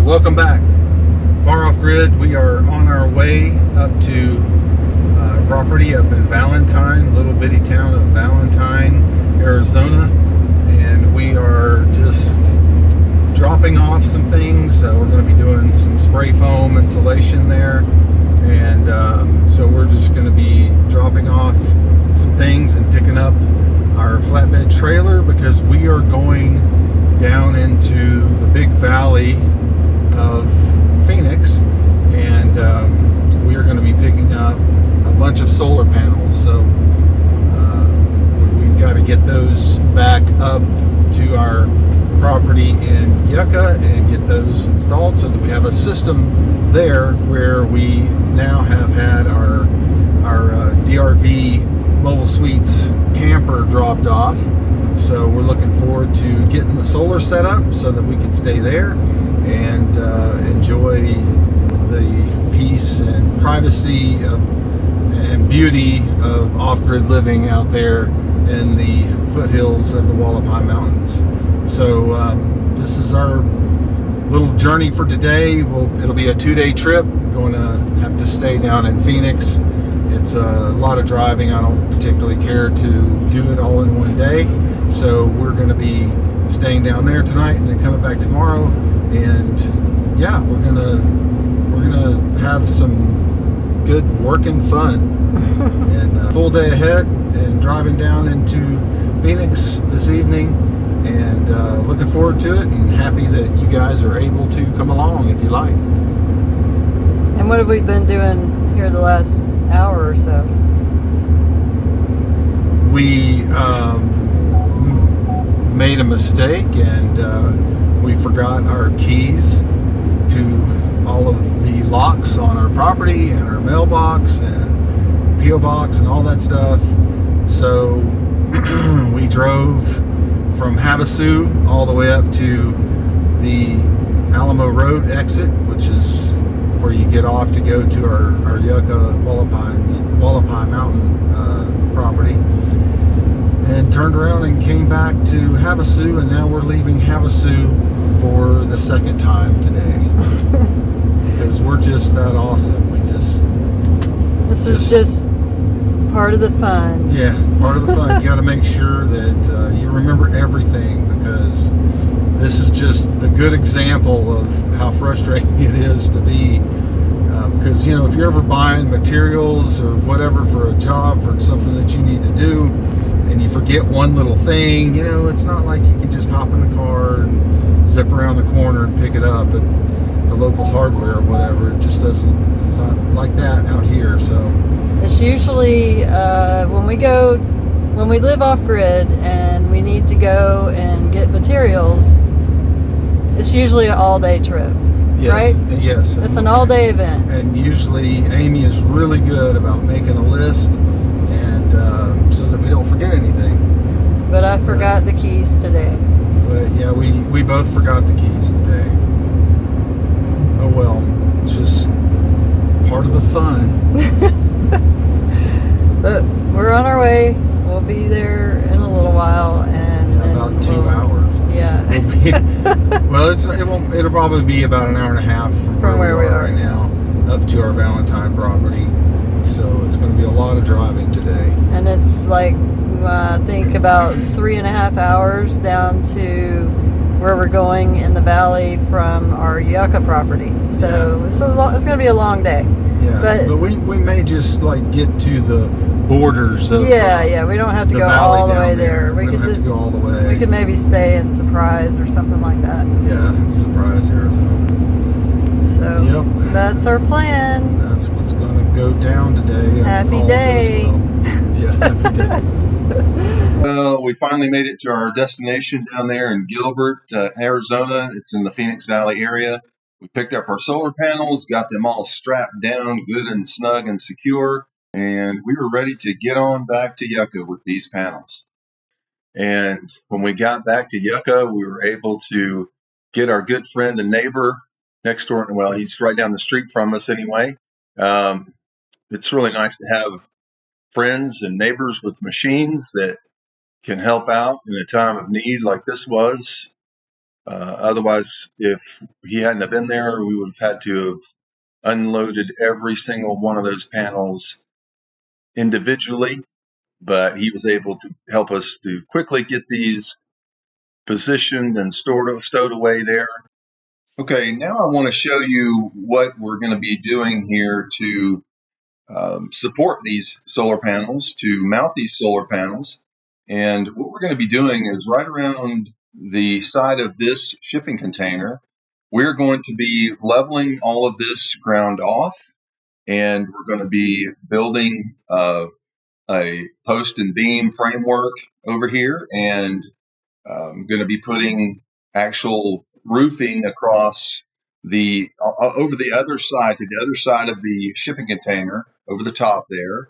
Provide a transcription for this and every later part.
welcome back. Far Off Grid, we are on our way up to property up in Valentine, little bitty town of Valentine, Arizona, and we are just dropping off some things. We're going to be doing some spray foam insulation there, and so we're just going to be dropping off some things and picking up our flatbed trailer because we are going down into the big valley of Phoenix, and we are going to be picking up a bunch of solar panels. So we've got to get those back up to our property in Yucca and get those installed so that we have a system there where we now have had our DRV Mobile Suites camper dropped off. So we're looking forward to getting the solar set up so that we can stay there and enjoy the peace and privacy and beauty of off-grid living out there in the foothills of the Wallapai Mountains. So this is our little journey for today. It'll be a 2-day trip. We're going to have to stay down in Phoenix. It's a lot of driving. I don't particularly care to do it all in one day. So we're going to be staying down there tonight and then coming back tomorrow. And yeah, we're gonna have some good working fun. And full day ahead and driving down into Phoenix this evening, and looking forward to it and happy that you guys are able to come along if you like. And what have we been doing here the last hour or so? We made a mistake, and we forgot our keys to all of the locks on our property and our mailbox and P.O. box and all that stuff. So we drove from Havasu all the way up to the Alamo Road exit, which is where you get off to go to our Yucca Wallapai Mountain property, and turned around and came back to Havasu, and now we're leaving Havasu for the second time today because we're just that awesome. This is just part of the fun. Yeah, part of the fun. You got to make sure that you remember everything, because this is just a good example of how frustrating it is to be. Because, you know, if you're ever buying materials or whatever for a job, for something that you need to do, and you forget one little thing, you know, it's not like you can just hop in the car and zip around the corner and pick it up at the local hardware or whatever. It just doesn't, it's not like that out here. So it's usually when we live off grid and we need to go and get materials, it's usually an all-day trip. yes, right? Yes. It's an all-day event. And usually Amy is really good about making a list, and so that we don't forget anything. But I forgot the keys today. But yeah, we both forgot the keys today. Oh well, it's just part of the fun. But we're on our way. We'll be there in a little while, and yeah, about 2 hours. Yeah. Well, it'll probably be about an hour and a half from where we are right now up to our Valentine property. So it's going to be a lot of driving today. And it's like, I think about 3.5 hours down to where we're going in the valley from our Yucca property. So yeah. It's going to be a long day. Yeah, but we may just like get to the borders of yeah, we don't have to go all the way there. We could just go all the way. We could maybe stay in Surprise or something like that. Yeah, Surprise, Arizona. So yep, that's our plan. That's what's going to go down today. Happy day. Well. Yeah, happy day. We finally made it to our destination down there in Gilbert, Arizona. It's in the Phoenix Valley area. We picked up our solar panels, got them all strapped down good and snug and secure, and we were ready to get on back to Yucca with these panels. And when we got back to Yucca, we were able to get our good friend and neighbor next door. Well, he's right down the street from us anyway. It's really nice to have friends and neighbors with machines that can help out in a time of need like this was. Otherwise, if he hadn't have been there, we would have had to have unloaded every single one of those panels individually. But he was able to help us to quickly get these positioned and stowed away there. Okay, now I want to show you what we're going to be doing here to support these solar panels, to mount these solar panels. And what we're going to be doing is right around the side of this shipping container, we're going to be leveling all of this ground off, and we're going to be building a post and beam framework over here, and I'm going to be putting actual roofing across the over the other side, to the other side of the shipping container, over the top there,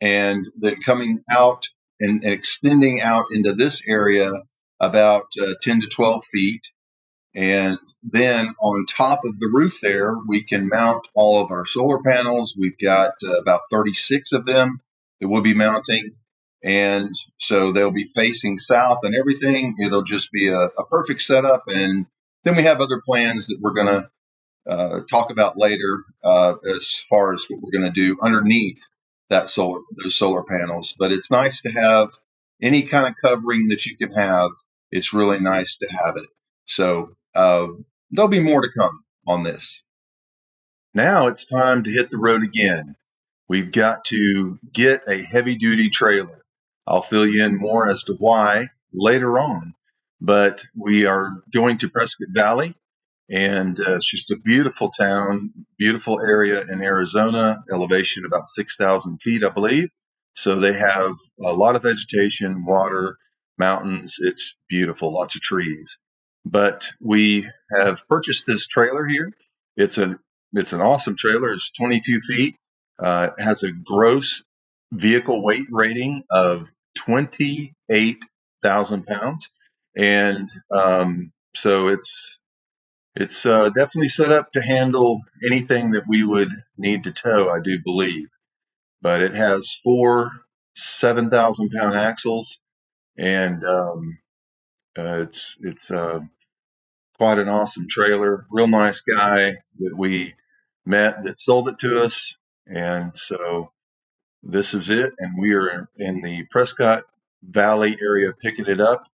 and then coming out and extending out into this area about 10 to 12 feet. And then on top of the roof there, we can mount all of our solar panels. We've got about 36 of them that we'll be mounting. And so they'll be facing south and everything. It'll just be a perfect setup. And then we have other plans that we're going to talk about later as far as what we're going to do underneath those solar panels. But it's nice to have any kind of covering that you can have. It's really nice to have it. So there'll be more to come on this. Now it's time to hit the road again. We've got to get a heavy-duty trailer. I'll fill you in more as to why later on. But we are going to Prescott Valley, and it's just a beautiful town, beautiful area in Arizona, elevation about 6,000 feet, I believe. So they have a lot of vegetation, water, mountains. It's beautiful, lots of trees. But we have purchased this trailer here. It's an awesome trailer. It's 22 feet. It has a gross vehicle weight rating of 28,000 pounds. And so it's definitely set up to handle anything that we would need to tow, I do believe. But it has 4 7,000-pound axles, and it's quite an awesome trailer. Real nice guy that we met that sold it to us. And so this is it. And we are in the Prescott Valley area picking it up.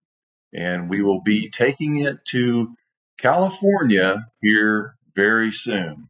And we will be taking it to California here very soon.